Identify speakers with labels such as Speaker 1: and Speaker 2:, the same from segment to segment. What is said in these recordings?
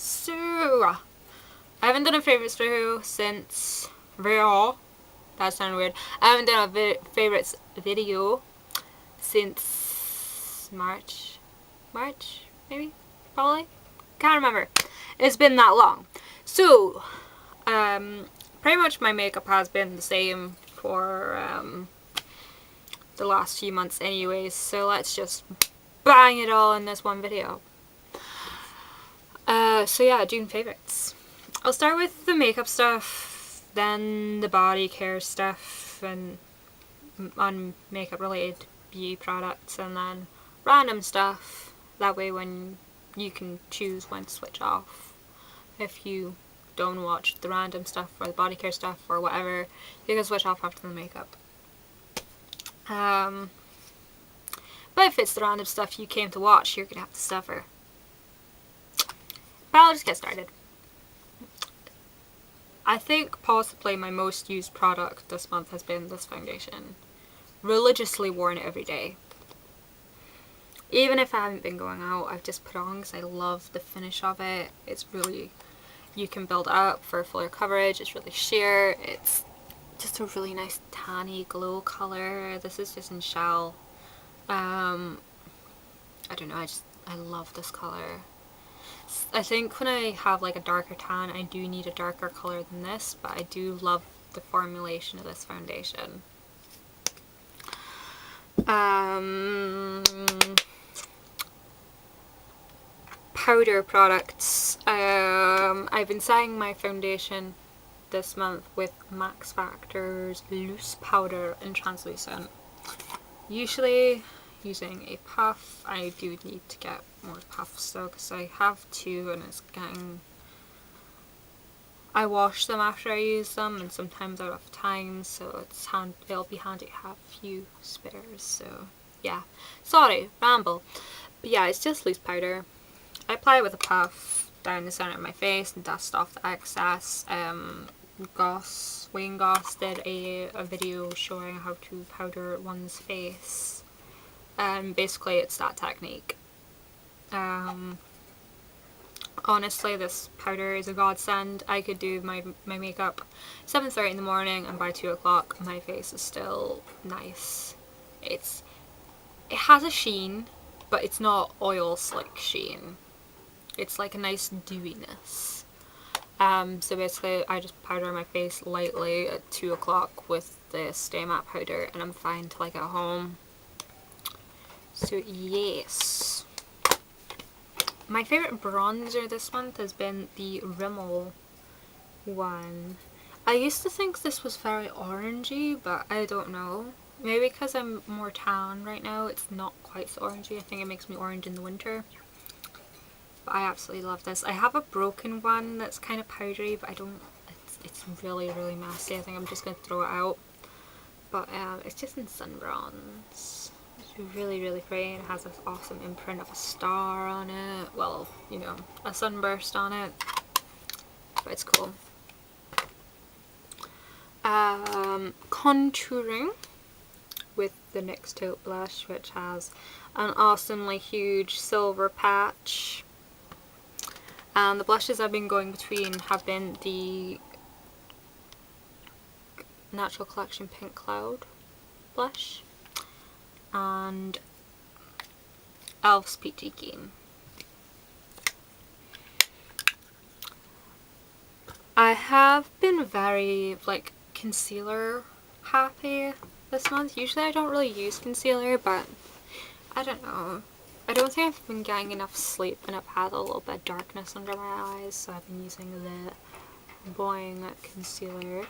Speaker 1: So I haven't done a favourites video since that sounded weird. I haven't done a favourites video since March maybe, probably, can't remember. It's been that long. So pretty much my makeup has been the same for the last few months anyways, so let's just bang it all in this one video. So yeah, June favourites. I'll start with the makeup stuff, then the body care stuff and on makeup related beauty products, and then random stuff. That way when you can choose when to switch off. If you don't watch the random stuff or the body care stuff or whatever, you can switch off after the makeup. But if it's the random stuff you came to watch, you're gonna have to suffer. But I'll just get started. I think possibly my most used product this month has been this foundation. Religiously worn it every day. Even if I haven't been going out, I've just put on because I love the finish of it. It's really, you can build it up for fuller coverage. It's really sheer. It's just a really nice tanny glow color. This is just in Shell. I don't know, I love this color. I think when I have like a darker tan, I do need a darker color than this, but I do love the formulation of this foundation. Powder products. I've been setting my foundation this month with Max Factor's loose powder in translucent. Usually using a puff. I do need to get more puffs though, because I have two and it's getting... I wash them after I use them and sometimes out of time, so it'll be handy to have a few spares, so yeah. Sorry, ramble. But yeah, it's just loose powder. I apply it with a puff down the centre of my face and dust off the excess. Wayne Goss did a video showing how to powder one's face. Basically it's that technique. Honestly, this powder is a godsend. I could do my makeup 7:30 in the morning and by 2 o'clock my face is still nice. It has a sheen, but it's not oil slick sheen. It's like a nice dewiness. So basically I just powder my face lightly at 2 o'clock with the Stay Matte powder and I'm fine till I get home. So yes. My favourite bronzer this month has been the Rimmel one. I used to think this was very orangey, but I don't know. Maybe because I'm more tan right now, it's not quite so orangey. I think it makes me orange in the winter. But I absolutely love this. I have a broken one that's kind of powdery, but I don't... It's really, really messy. I think I'm just going to throw it out. But it's just in Sun Bronze. It's really, really pretty. It has this awesome imprint of a star on it. Well, you know, a sunburst on it. But it's cool. Contouring with the NYX Taupe blush, which has an awesomely huge silver patch. And the blushes I've been going between have been the Natural Collection Pink Cloud blush and e.l.f.'s Peachy Keen. I have been very like concealer happy this month. Usually I don't really use concealer, but I don't know. I don't think I've been getting enough sleep and I've had a little bit of darkness under my eyes, so I've been using the Boing concealer,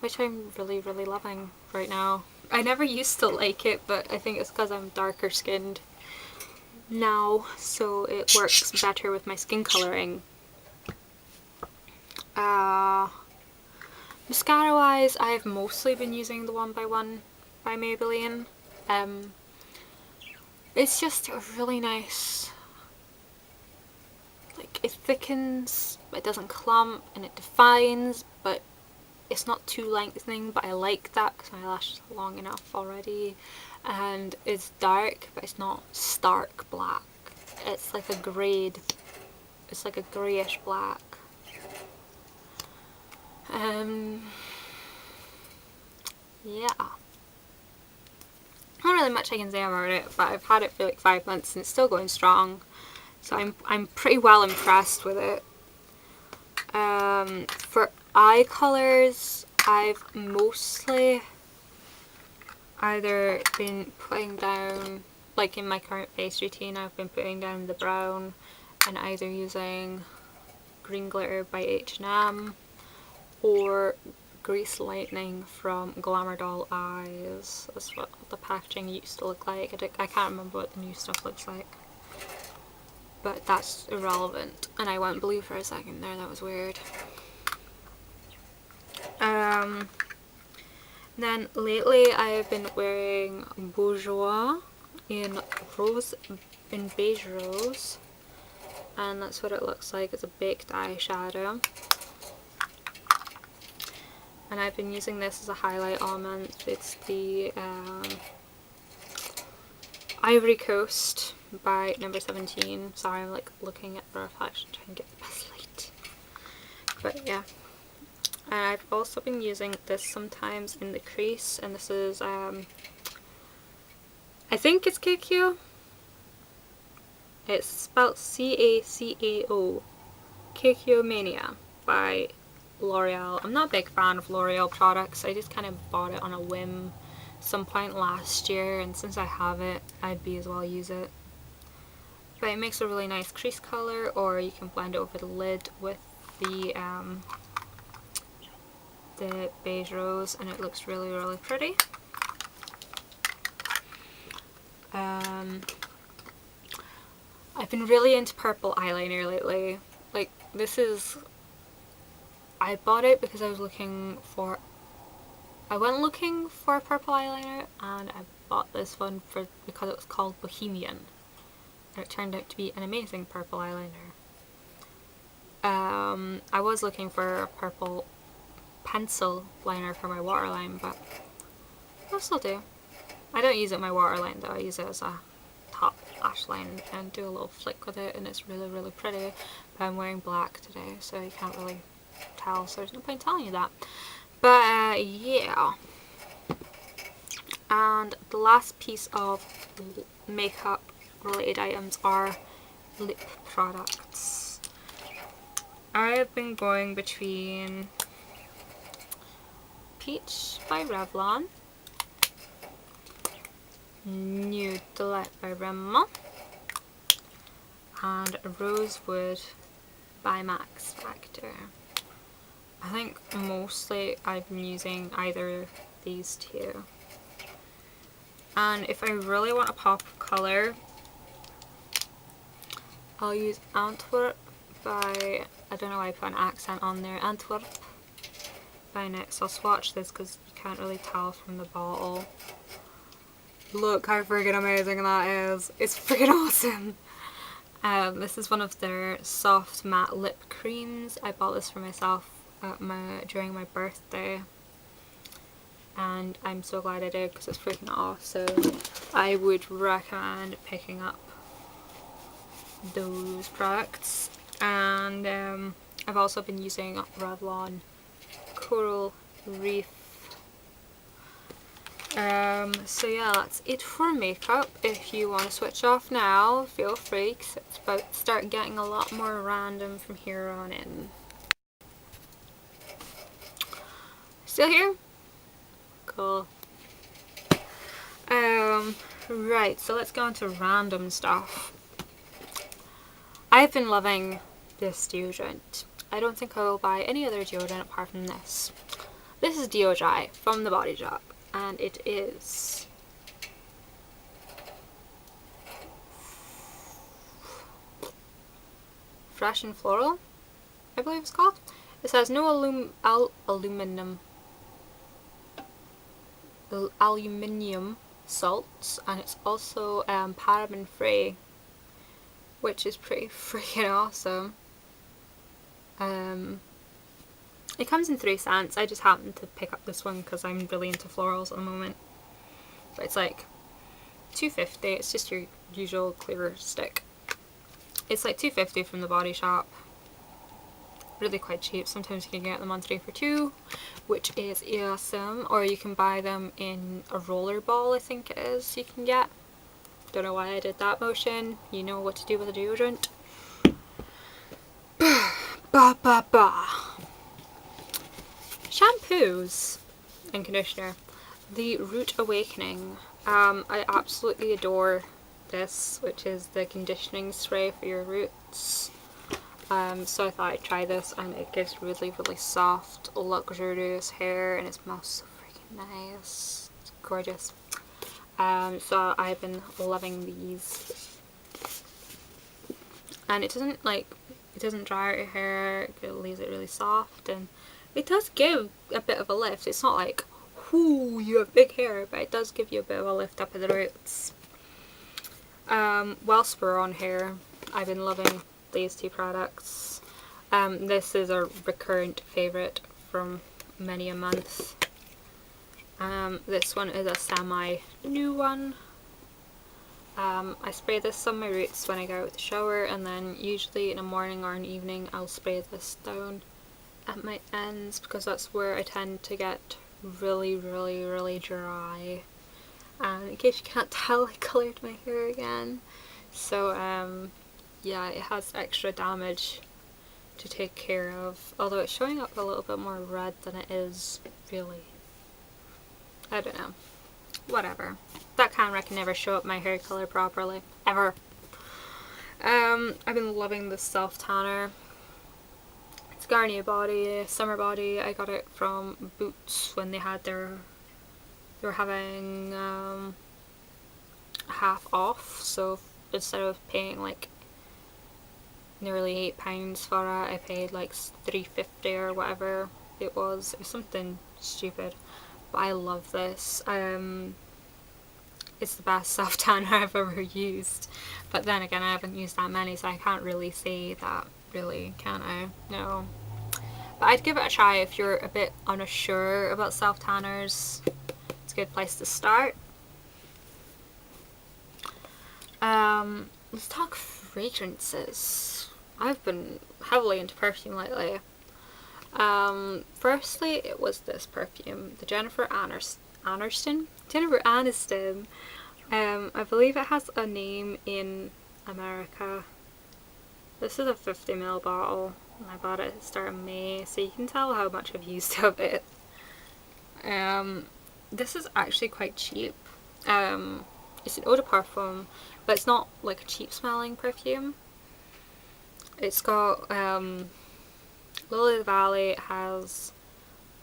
Speaker 1: which I'm really, really loving right now. I never used to like it, but I think it's because I'm darker skinned now, so it works better with my skin colouring. Mascara wise, I've mostly been using the One by One by Maybelline. It's just a really nice, like, it thickens, but it doesn't clump, and it defines, but it's not too lengthening, but I like that because my lashes are long enough already. And it's dark, but it's not stark black. It's like a grade. It's like a greyish black. Yeah. Not really much I can say about it, but I've had it for like 5 months and it's still going strong. So I'm pretty well impressed with it. For eye colours, I've mostly either been putting down, like in my current face routine, I've been putting down the brown and either using Green Glitter by H&M or Grease Lightning from Glamour Doll Eyes. That's what the packaging used to look like. I can't remember what the new stuff looks like. But that's irrelevant. And I went blue for a second there, that was weird. Then lately I have been wearing Bourjois in Beige Rose. And that's what it looks like. It's a baked eyeshadow. And I've been using this as a highlight all month. It's the Ivory Coast by Number 17. Sorry, I'm like looking at the reflection trying to get the best light. But yeah. And I've also been using this sometimes in the crease, and this is I think it's Cacao. It's spelled C-A-C-A-O. Cacao Mania by L'Oreal. I'm not a big fan of L'Oreal products. I just kind of bought it on a whim some point last year, and since I have it, I'd be as well use it. But it makes a really nice crease color, or you can blend it over the lid with the Beige Rose, and it looks really, really pretty. I've been really into purple eyeliner lately. Like, this is... I bought it because I was looking for... I went looking for a purple eyeliner, and I bought this one because it was called Bohemian. And it turned out to be an amazing purple eyeliner. I was looking for a purple pencil liner for my waterline, but I'll still do. I don't use it in my waterline though, I use it as a top lash line and do a little flick with it, and it's really, really pretty. But I'm wearing black today, so you can't really tell, so there's no point telling you that. But yeah. And the last piece of makeup related items are lip products. I have been going between Peach by Revlon, Nude Delight by Rimmel, and Rosewood by Max Factor. I think mostly I've been using either these two. And if I really want a pop of colour, I'll use Antwerp by, I don't know why I put an accent on there, Antwerp by NYX. I'll swatch this because you can't really tell from the bottle. Look how friggin' amazing that is. It's friggin' awesome. This is one of their soft matte lip creams. I bought this for myself at during my birthday, and I'm so glad I did because it's freaking awesome. I would recommend picking up those products. And I've also been using Revlon Coral Reef. So yeah, that's it for makeup. If you want to switch off now, feel free, because it's about to start getting a lot more random from here on in. Still here? Cool. Right, so let's go on to random stuff. I've been loving this deodorant. I don't think I will buy any other deodorant apart from this. This is Deodry from The Body Shop, and it is Fresh and Floral, I believe it's called. It says no aluminium salts, and it's also paraben free, which is pretty freaking awesome. It comes in 3 scents. I just happened to pick up this one because I'm really into florals at the moment. But it's like $2.50. It's just your usual clear stick. It's like $2.50 from the Body Shop. Really quite cheap. Sometimes you can get them on 3 for 2, which is awesome. Or you can buy them in a roller ball, I think it is, you can get. Don't know why I did that motion. You know what to do with a deodorant. Ba ba ba. Shampoos and conditioner. The Root Awakening. I absolutely adore this, which is the conditioning spray for your roots. So I thought I'd try this, and it gives really, really soft, luxurious hair, and it smells so freaking nice. It's gorgeous. So I've been loving these. And it doesn't dry out your hair, it leaves it really soft, and it does give a bit of a lift. It's not like, whoo, you have big hair, but it does give you a bit of a lift up at the roots. Wellspur hair. I've been loving these two products. This is a recurrent favourite from many a month. This one is a semi-new one. I spray this on my roots when I go out the shower, and then usually in the morning or an evening I'll spray this down at my ends, because that's where I tend to get really, really, really dry. And in case you can't tell, I coloured my hair again. So yeah, it has extra damage to take care of, although it's showing up a little bit more red than it is really. I don't know. Whatever. That camera can never show up my hair colour properly. Ever. I've been loving this self tanner. It's Garnier Body, Summer Body. I got it from Boots when they had they were having half off, so instead of paying like nearly £8 for it, I paid like $3.50 or whatever it was. It was something stupid. But I love this. It's the best self tanner I've ever used. But then again, I haven't used that many, so I can't really say that, really, can I? No. But I'd give it a try if you're a bit unsure about self tanners. It's a good place to start. Let's talk fragrances. I've been heavily into perfume lately. Firstly, it was this perfume, the Jennifer Aniston. I believe it has a name in America. This is a 50ml bottle. I bought it at the start of May, so you can tell how much I've used of it. This is actually quite cheap. It's an eau de parfum, but it's not like a cheap smelling perfume. It's got Lily of the Valley. It has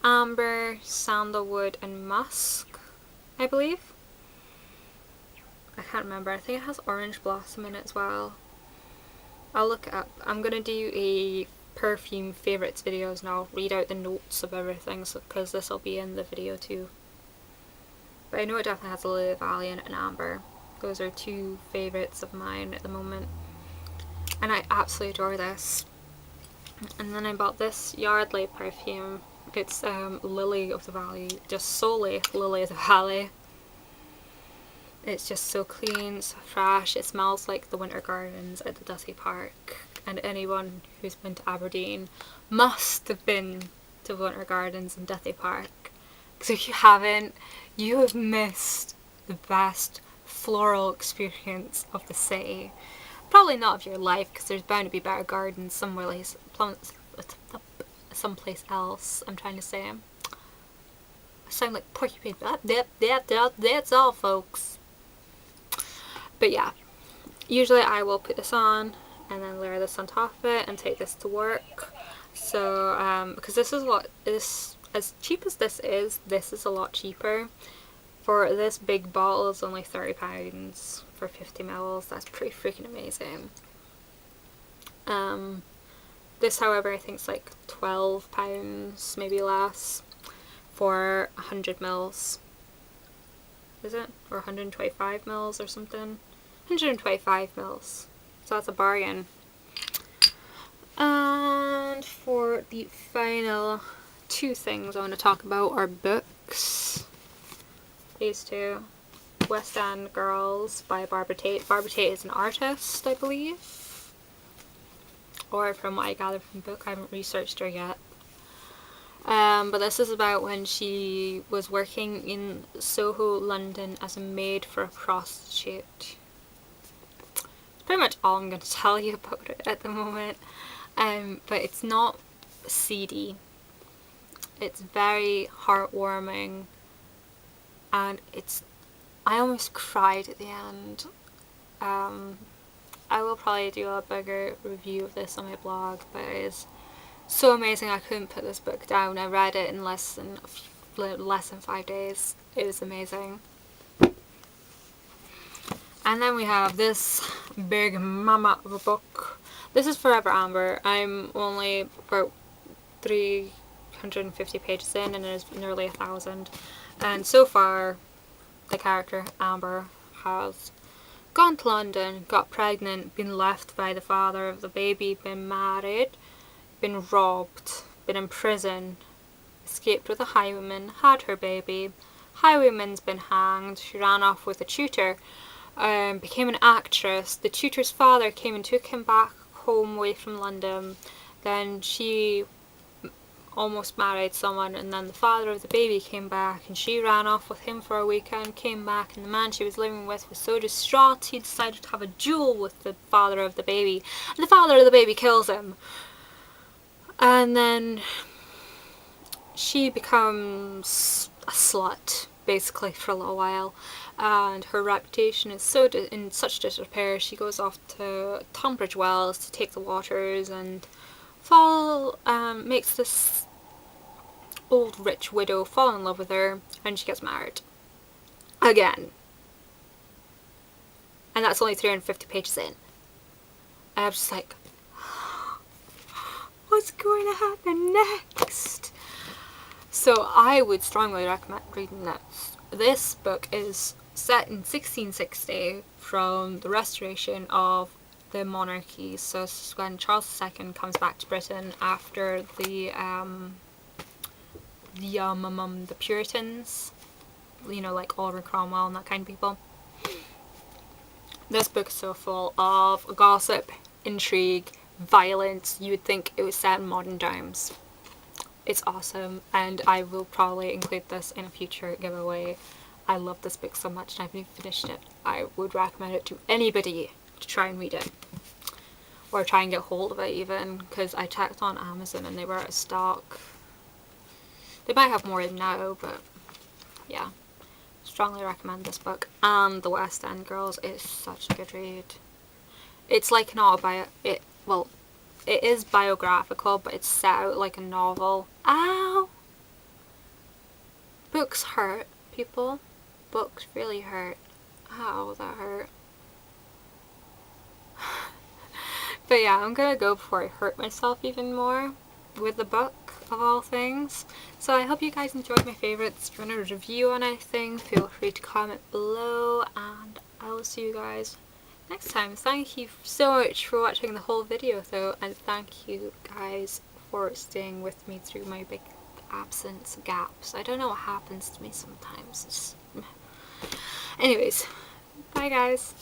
Speaker 1: amber, sandalwood and musk, I believe. I can't remember. I think it has orange blossom in it as well. I'll look it up. I'm gonna do a perfume favourites videos, and I'll read out the notes of everything, because this will be in the video too. But I know it definitely has Lily of the Valley in it and amber. Those are two favourites of mine at the moment. And I absolutely adore this. And then I bought this Yardley perfume. It's Lily of the Valley, just solely Lily of the Valley. It's just so clean, so fresh. It smells like the Winter Gardens at the Duthie Park. And anyone who's been to Aberdeen must have been to Winter Gardens in Duthie Park. Because if you haven't, you have missed the best floral experience of the city. Probably not of your life, because there's bound to be better gardens someplace else, I'm trying to say. I sound like Porcupine. That's all, folks. But yeah, usually I will put this on and then layer this on top of it and take this to work. So, because this is what is, as cheap as this is a lot cheaper. For this big bottle, it's only £30 for 50ml. That's pretty freaking amazing. This, however, I think is like £12, maybe less, for 100ml. Is it? Or 125ml or something? 125ml. So that's a bargain. And for the final two things I want to talk about are books. These two. West End Girls by Barbara Tate. Barbara Tate is an artist, I believe. or from what I gathered from the book. I haven't researched her yet. But this is about when she was working in Soho, London as a maid for a prostitute. That's pretty much all I'm going to tell you about it at the moment. But it's not seedy. It's very heartwarming, and I almost cried at the end. I will probably do a bigger review of this on my blog, but it is so amazing. I couldn't put this book down. I read it in less than 5 days. It was amazing. And then we have this big mama of a book. This is Forever Amber. I'm only about 350 pages in, and there's nearly 1,000. And so far, the character Amber has gone to London, got pregnant, been left by the father of the baby, been married, been robbed, been in prison, escaped with a highwayman, had her baby, highwayman's been hanged, she ran off with a tutor, became an actress. The tutor's father came and took him back home away from London. Then she almost married someone, and then the father of the baby came back, and she ran off with him for a weekend, came back, and the man she was living with was so distraught he decided to have a duel with the father of the baby, and the father of the baby kills him. And then she becomes a slut, basically, for a little while, and her reputation is in such disrepair. She goes off to Tunbridge Wells to take the waters, and makes this old rich widow fall in love with her, and she gets married again. And that's only 350 pages in. And I'm just like, what's going to happen next? So I would strongly recommend reading this. This book is set in 1660 from the restoration of the monarchy. So this is when Charles II comes back to Britain after the Puritans, you know, like Oliver Cromwell and that kind of people. This book is so full of gossip, intrigue, violence. You would think it was set in modern times. It's awesome, and I will probably include this in a future giveaway. I love this book so much, and I haven't even finished it. I would recommend it to anybody to try and read it, or try and get hold of it even, because I checked on Amazon and they were out of stock. They might have more now, but yeah, strongly recommend this book. And The West End Girls is such a good read. It's like an it is biographical, but it's set out like a novel. Ow! Books hurt, people. Books really hurt. Ow, that hurt. But yeah, I'm gonna go before I hurt myself even more with the book, of all things. So I hope you guys enjoyed my favourites. If you want a review on anything, feel free to comment below, and I will see you guys next time. Thank you so much for watching the whole video though, and thank you guys for staying with me through my big absence gaps. I don't know what happens to me sometimes. Anyways, bye guys.